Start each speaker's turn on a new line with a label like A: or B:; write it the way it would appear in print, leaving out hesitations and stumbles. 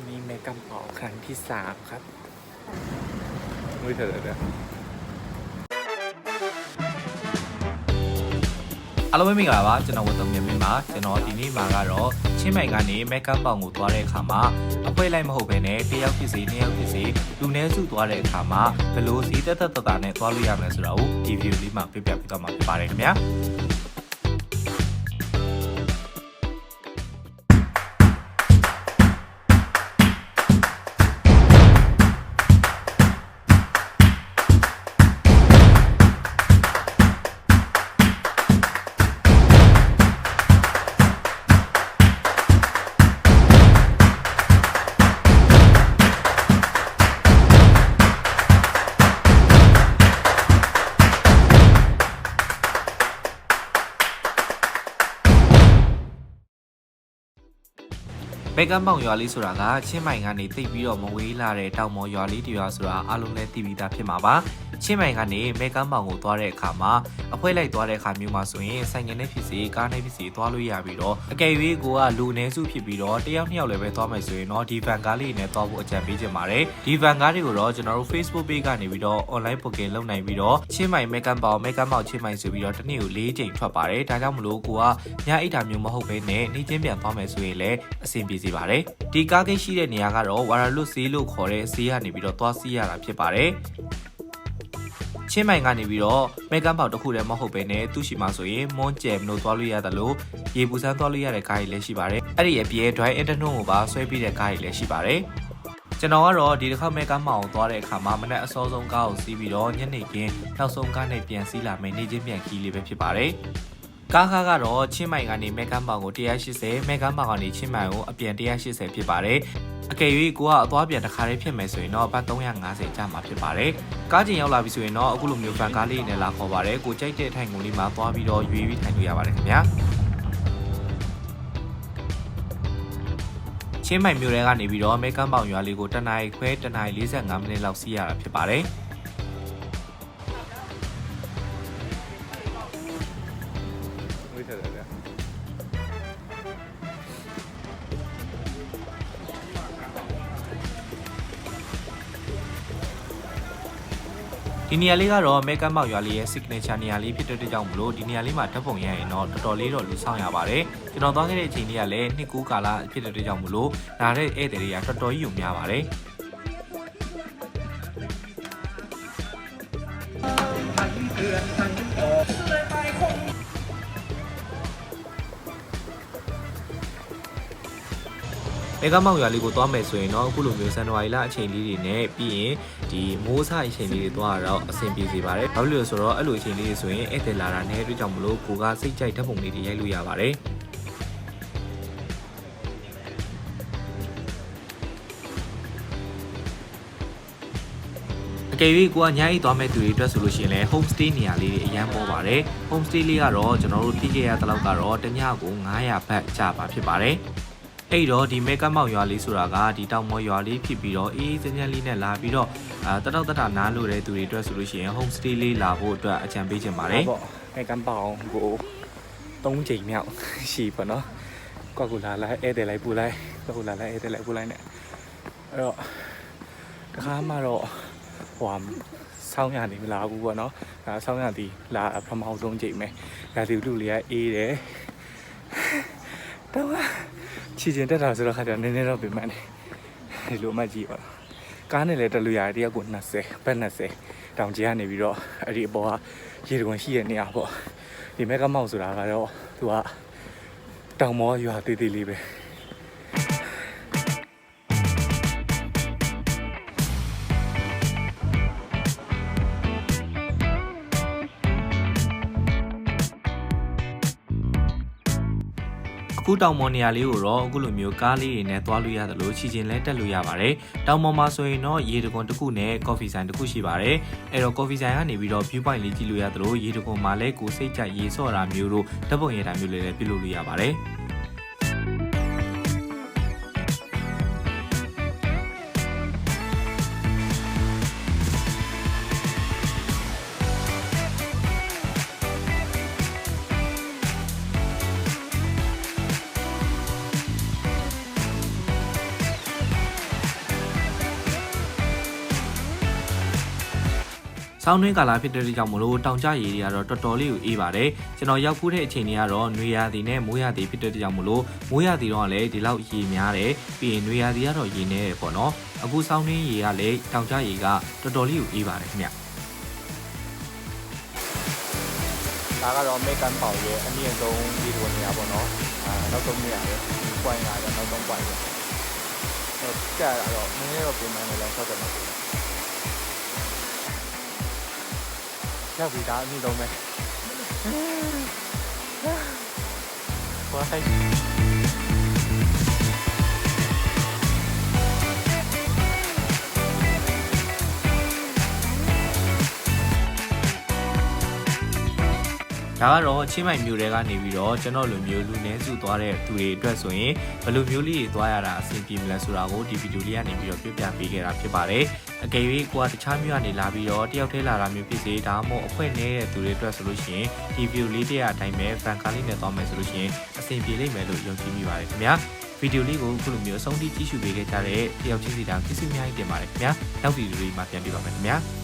A: นี่เมกัมปอครั้งที่3ครับมือเถอะเดี๋ยว
B: အားလုံးပဲမင်္ဂလာပါကျွန်တော်ဝတ်သုံးမြင်ပါကျွန်တော်ဒီနေ့မှာကတော့ချင်းမိုင်ကနေမက်ကပ်ပေါင်ကိုသွားတဲ့အခါမှာအဖွဲလိုက်မဟုတ်ဘဲနဲ့တစ်ယောက်ဖြစ်စီနှစ်ယောက်ဖြစ်စီလူနည်းစုသွားတဲ့အခါမှာဘယ်လိုစီးတက်တက်တနဲ့သွားလို့ရမလဲဆိုတာကိုဒီဗီဒီယိုလေးမှာပြပြပေးသွားမှာဖြစ်ပါတယ်ခင်ဗျာမက်ကပ်ပေါင်ရွာလေးဆိုတာကချင်းမိုင်ကနေတိတ်ပြီးတော့မဝေးလာတဲ့တောင်မော်ရွာလေးတရွာဆိုတာအားလုံးလည်းသိပြီးသားဖြစ်မှာပါချင်းမိုင်ကနေမက်ကပ်ပေါင်ကိုသွားတဲ့အခါမှာအဖွဲလိုက်သွားတဲ့အခါမျိုးမှာဆိုရင်ဆိုင်ငယ်နဲ့ဖြစ်စီကားနဲ့ဖြစ်စီသွားလို့ရပြီးတော့အကယ်၍ကိုကလူနည်းစုဖြစ်ပြီးတော့တယောက်နှစ်ယောက်လည်းပဲသွားမယ်ဆိုရင်တော့ဒီဗန်ကားလေးနဲ့သွားဖို့အကြံပေးချင်ပါတယ်ဒီဗန်ကားတွေကိုတော့ကျွန်တော်တို့ Facebook page ကနေပြီးတော့ online booking လုပ်နိုင်ပြီးတော့ချင်းမိုင်မက်ကပ်ပေါင်ချင်းမိုင်ဆိုပြီးတော့တစ်နေ့ကို၄ချိန်ထွက်ပါတယ်ဒါကြောင့်မလို့ကိုကညအိတ်တာမျိုးမဟုတ်ဘဲနဲ့နေ့ချင်းပြန်သွားမယ်ဆိုရင်လည်းအဆင်ပြေစေပါတယ်ဒီကားကိတ်ရှိတဲ့နေရာကတော့ဝါရလွတ်ဈေးလို့ခေါ်တဲ့ဈေးကနေပြီးတော့သွားစီးရတာဖြစ်ပါတယ်ချင်းမိုင်ကနေပြီးတော့မက်ကပ်ပေါင်တစ်ခုလည်းမဟုတ်ပဲနဲ့သူ့ရှိမှာဆိုရင်မွန်ကျဲမလို့သွားလို့ရတယ်လို့ရေပူစမ်းသွားလို့ရတဲ့ကားကြီးလည်းရှိပါတယ်အဲ့ဒီအပြင် drive internet ကိုပါဆွဲပြီးတဲ့ကားကြီးလည်းရှိပါတယ်ကျွန်တော်ကတော့ဒီတစ်ခါမက်ကပ်မောင်ကိုသွားတဲ့အခါမှာမနက်အစောဆုံးကားကိုစီးပြီးတော့ညနေခင်းနောက်ဆုံးကားနဲ့ပြန်စီးလာမယ်နေချင်းပြန်ခီးလေးပဲဖြစ်ပါတယ်ကားကတော့ချင်းမိုင်ကနေမက်ကပ်ပေါင်ကို180မက်ကပ်ပေါင်ကနေချင်းမိုင်ကိုအပြန်180ဖြစ်ပါတယ်အကယ်၍ကိုကအသွားပြန်တစ်ခါလေးဖြစ်မယ်ဆိုရင်တော့ဘတ်350ကျမှာဖြစ်ပါတယ်ကားကျင်ရောက်လာပြီဆိုရင်တော့အခုလိုမျိုးဖန်ကားလေးနဲ့လာခေါ်ပါတယ်ကိုကြိုက်တဲ့ထိုင်ကုန်လေးမှာသွားပြီးတော့ရွေးပြီးထိုင်လို့ရပါတယ်ခင်ဗျာချင်းမိုင်မြို့ထဲကနေပြီးတော့မက်ကပ်ပေါင်ရွာလေးကိုတနင်္လာခွဲတနင်္လာ45မိနစ်လောက်စီးရတာဖြစ်ပါတယ်
A: มือเถอะเดี๋ยว
B: ဒီနေရာလေးကတော့မက်ကပ်ပေါင်ရွာလေးရဲ့ signature နေရာလေးဖြစ်တဲ့ကြောင့်မလို့ဒီနေရာလေးမှာဓာတ်ပုံရရင်တော့တော်တော်လေးတော့လူဆောင်ရပါတယ်ကျွန်တော်သွားခဲ့တဲ့အချိန်လေးကလည်းနှစ်ကူးကာလဖြစ်တဲ့ကြောင့်မလို့ဒါတဲ့ဧည့်သည်တွေကတော်တော်ကြီးယုံများပါတယ်မက်ကပ်ပေါင်ရွာလေးကိုသွားမယ်ဆိုရင်တော့အခုလိုမျိုးဇန်နဝါရီလအချိန်လေးတွေနဲ့ပြီးရင်ဒီမိုးစအချိန်လေးတွေသွားတော့အဆင်ပြေစေပါတယ်။ဘာလို့လဲဆိုတော့အဲ့လိုအချိန်လေးတွေဆိုရင်ဧည့်သည်လာတာနဲ့အတွက်ကြောင့်မလို့ကိုကစိတ်ကြိုက်ဓာတ်ပုံလေးတွေရိုက်လို့ရပါတယ်။အကယ်၍ကိုကညအိတ်သွားမဲ့သူတွေအတွက်ဆိုလို့ရှိရင်လည်း home stay နေရာလေးတွေအရင်ပေါ်ပါတယ်။ home stay လေးကတော့ကျွန်တော်တို့တိကျရတဲ့လောက်ကတော့တညကို900ဘတ်ကျပါဖြစ်ပါတယ်။အဲ့တော့ဒီမက်ကပ်မောင်ရွာလေးဆိုတာကဒီတောင်မော်ရွာလေးဖြစ်ပြီးတော့အေးစင်းစင်းလေးနဲ့လာပြီးတော့တတောက်တနားလို့တဲ့သူတွေအတွက်ဆိုလို့ရှိရင် home stay လေးလာဖို့အတွက်အကြံပေးချင်ပါတယ်
A: ပေါ့เมกัมปอကို3ချိန်မြောက်ရှိပါတော့ကောက်ကူလာလိုက်ဧည့်သည်လိုက်ပူလိုက်ကောက်ကူလာလိုက်ဧည့်သည်လိုက်ပူလိုက်နဲ့အဲ့တော့တခါမှတော့ဟိုဆောင်းရနေမလာဘူးပေါ့နော်ဒါဆောင်းရသည်လာပထမဆုံးချိန်ပဲရာသီဥတုလေးကအေးတယ်တော့ချီကျင်တက်တာဆိုတော့ခါကျနည်းနည်းတော့ပြင်မှန်းတယ်ဒီလိုမှကြည့်ပါကားနဲ့လည်းတက်လို့ရတယ်တယောက်ကို20ဘတ်20တောင်ကျကနေပြီးတော့အဲ့ဒီအပေါ်ကရေတံခွန်ရှိတဲ့နေရာပေါ့ဒီမက်ကပ်မောင်ဆိုတာကတော့သူကတောင်မော်ရွာသေးသေးလေးပဲ
B: အခုတောင်မော်နေရာလေးကိုတော့အခုလိုမျိုးကားလေးတွေနဲ့သွားလို့ရတယ်လို့ချီချင်းလဲတက်လို့ရပါတယ်။တောင်မော်မှာဆိုရင်တော့ရေတံခွန်တစ်ခုနဲ့ coffee ဆိုင်တစ်ခုရှိပါတယ်။အဲ့တော့ coffee ဆိုင်ကနေပြီးတော့ view point လေးကြည့်လို့ရတယ်လို့ရေတံခွန်မှာလဲကိုစိတ်ကြိုက်ရေဆော့တာမျိုးတို့ဓာတ်ပုံရတာမျိုးလေးလည်းပြုလုပ်လို့ရပါတယ်။ ဆောင်းတွင်းကာလဖြစ်တဲ့ကြောင့်မလို့တောင်ကျရေတွေကတော့တော်တော်လေးကိုအေးပါတယ်ကျွန်တော်ရောက်ဖူးတဲ့အချိန်တွေကတော့နွေရာသီနဲ့မိုးရာသီဖြစ်တဲ့ကြောင့်မလို့မိုးရာသီတော့လည်းဒီလောက်ရေများတယ်ပြီးရင်နွေရာသီကတော့ရေနေတယ်ပေါ့နော်အခုဆောင်းတွင်းရေကလည်းတောင်ကျရေကတော်တော်လေးကိုအေးပါတယ်ခင်ဗျ
A: ဒါကတော့မေကန်ပေါရဲ့အမြင့်ဆုံးဒီလိုနေရာပေါ့နော်နောက်ဆုံးနေရာပဲပွိုင်းလာတော့နောက်ဆုံးပွိုင်းပဲကြာတော့နည်းနည်းတော့ပြင်မှန်းတယ်လည်းဆက်တယ်မှာရောက်ပြီဒါအမြင့်ဆုံးပဲဝိုင်း
B: ဒါကတော့ချင်းမိုင်မြို့တွေကနေပြီးတော့ကျွန်တော်လူမျိုးလူနည်းစုသွားတဲ့သူတွေအတွက်ဆိုရင်ဘယ်လိုမျိုးလေးတွေသွားရတာအဆင်ပြေမလဲဆိုတာကိုဒီဗီဒီယိုလေးကနေပြီးတော့ပြပြပေးခဲ့တာဖြစ်ပါတယ်။အကယ်၍ကိုကတခြားမြို့ကနေလာပြီးတော့တယောက်တည်းလာတာမျိုးဖြစ်စေဒါမှမဟုတ်အဖွဲ့နေတဲ့သူတွေအတွက်ဆိုလို့ရှိရင်ဒီဗီဒီယိုလေးတရအတိုင်းပဲဖန်ကားလေးနဲ့သွားမယ်ဆိုလို့ရှိရင်အဆင်ပြေလိမ့်မယ်လို့ယုံကြည်မိပါတယ်ခင်ဗျာ။ဗီဒီယိုလေးကိုအခုလိုမျိုးအဆုံးထိကြည့်ရှုပေးခဲ့ကြတဲ့တယောက်ချင်းစီတိုင်းကျေးဇူးအများကြီးတင်ပါတယ်ခင်ဗျာ။နောက်ဗီဒီယိုလေးမှာပြန်ပြပါမယ်ခင်ဗျာ။